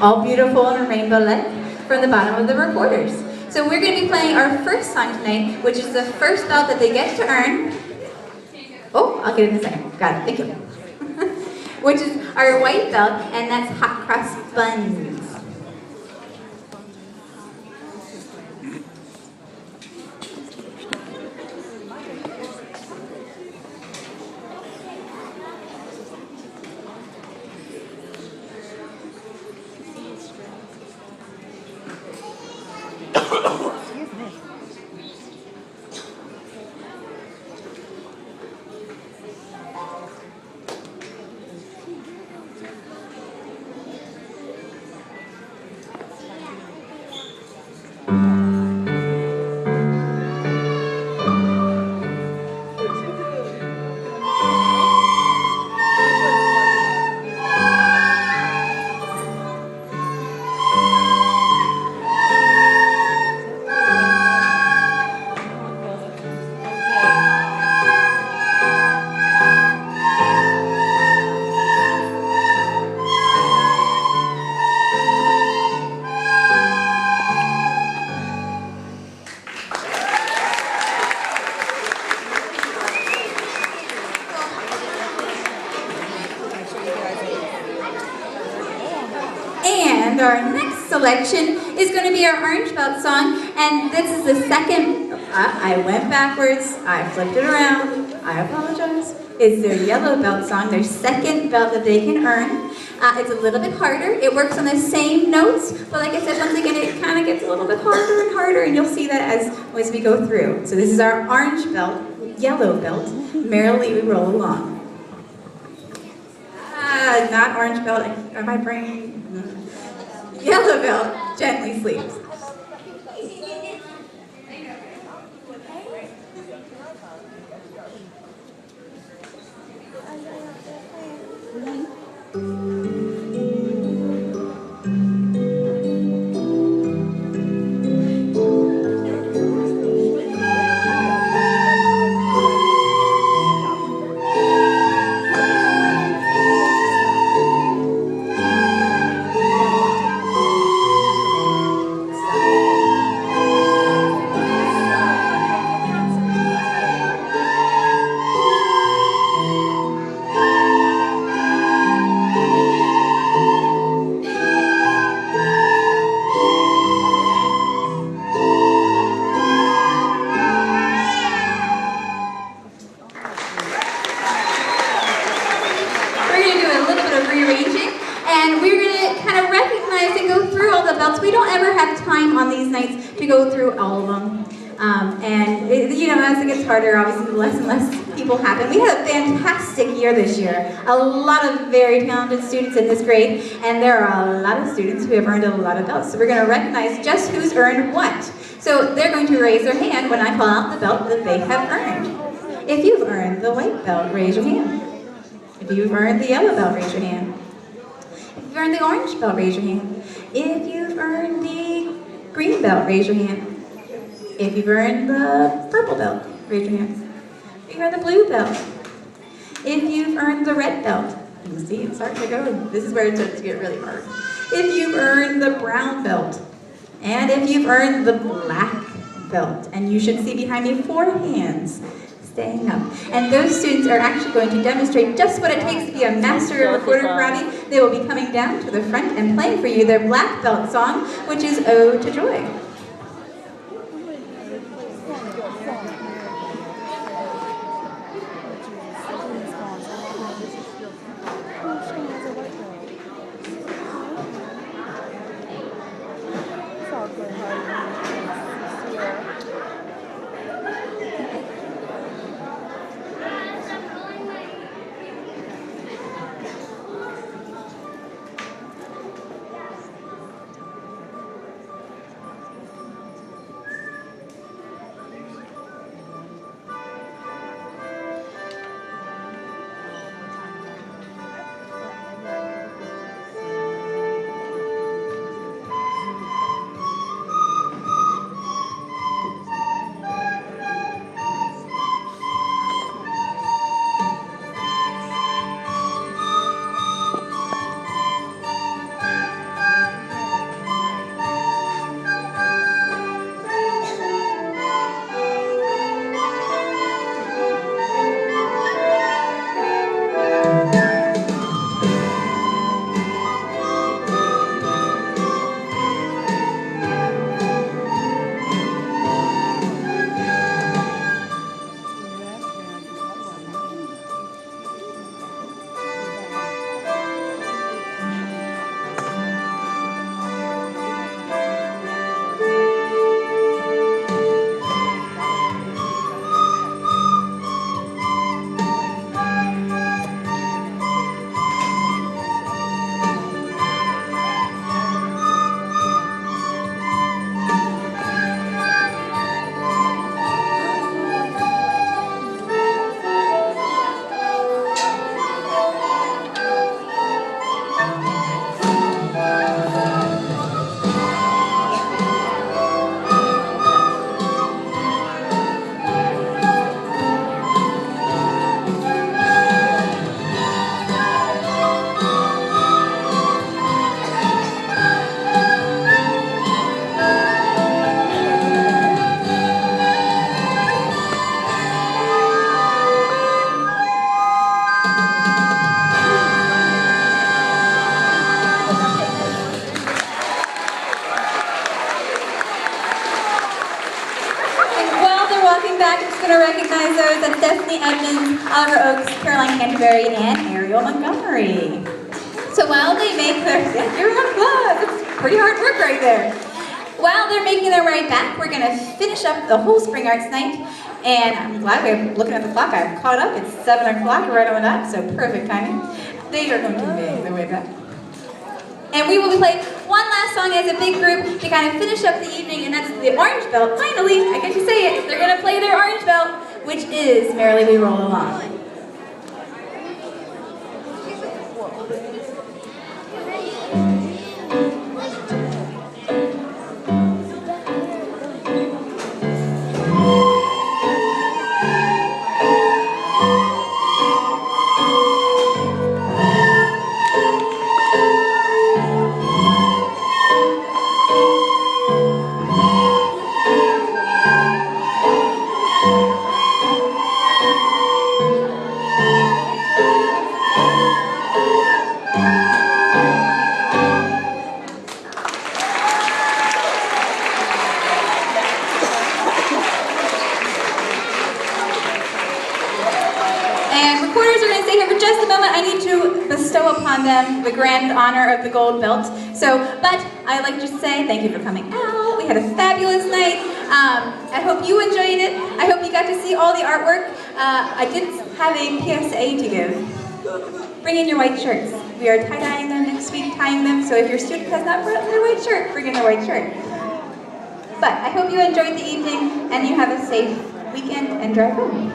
all beautiful and rainbow-like from the bottom of the recorders. So we're going to be playing our first song tonight, which is the first belt that they get to earn. Oh, I'll get it in a second. Got it, thank you. Which is our white belt, and that's hot cross buns. And our next selection is going to be our orange belt song, and this is the second, I went backwards, I flipped it around, I apologize. It's their yellow belt song, their second belt that they can earn. It's a little bit harder, it works on the same notes, but like I said, once again, it kind of gets a little bit harder and harder, and you'll see that as we go through. So this is our orange belt, yellow belt, merrily we roll along. Not orange belt, my brain. Yellow belt gently sleeps. And we're going to kind of recognize and go through all the belts. We don't ever have time on these nights to go through all of them. You know, as it gets harder, obviously less and less people happen. We had a fantastic year this year. A lot of very talented students in this grade, and there are a lot of students who have earned a lot of belts. So we're going to recognize just who's earned what. So they're going to raise their hand when I call out the belt that they have earned. If you've earned the white belt, raise your hand. If you've earned the yellow belt, raise your hand. If you've earned the orange belt, raise your hand. If you've earned the green belt, raise your hand. If you've earned the purple belt, raise your hand. If you've earned the blue belt. If you've earned the red belt. You see, it's starting to go. This is where it starts to get really hard. If you've earned the brown belt. And if you've earned the black belt. And you should see behind me 4 hands staying up. And those students are actually going to demonstrate just what it takes to be a master recorder karate. They will be coming down to the front and playing for you their black belt song, which is Ode to Joy. Stephanie Edmonds, Oliver Oakes, Caroline Canterbury, and Ariel Montgomery. So while they make their, you're in applause, it's pretty hard work right there. While they're making their way back, we're gonna finish up the whole Spring Arts night. And I'm glad we're looking at the clock, I've caught up, it's 7 o'clock, right on the dot, so perfect timing. They are going to make their way back. And we will be playing one last song as a big group to kind of finish up the evening, and that's the Orange Belt. Finally, I get to say it, they're gonna play their Orange Belt, which is Merrily We Roll Along. The grand honor of the gold belt. So, but I'd like to say thank you for coming out. We had a fabulous night. I hope you enjoyed it. I hope you got to see all the artwork. I did have a PSA to give. Bring in your white shirts. We are tie-dyeing them next week, tying them. So if your student has not brought their white shirt, bring in their white shirt. But I hope you enjoyed the evening and you have a safe weekend and drive home.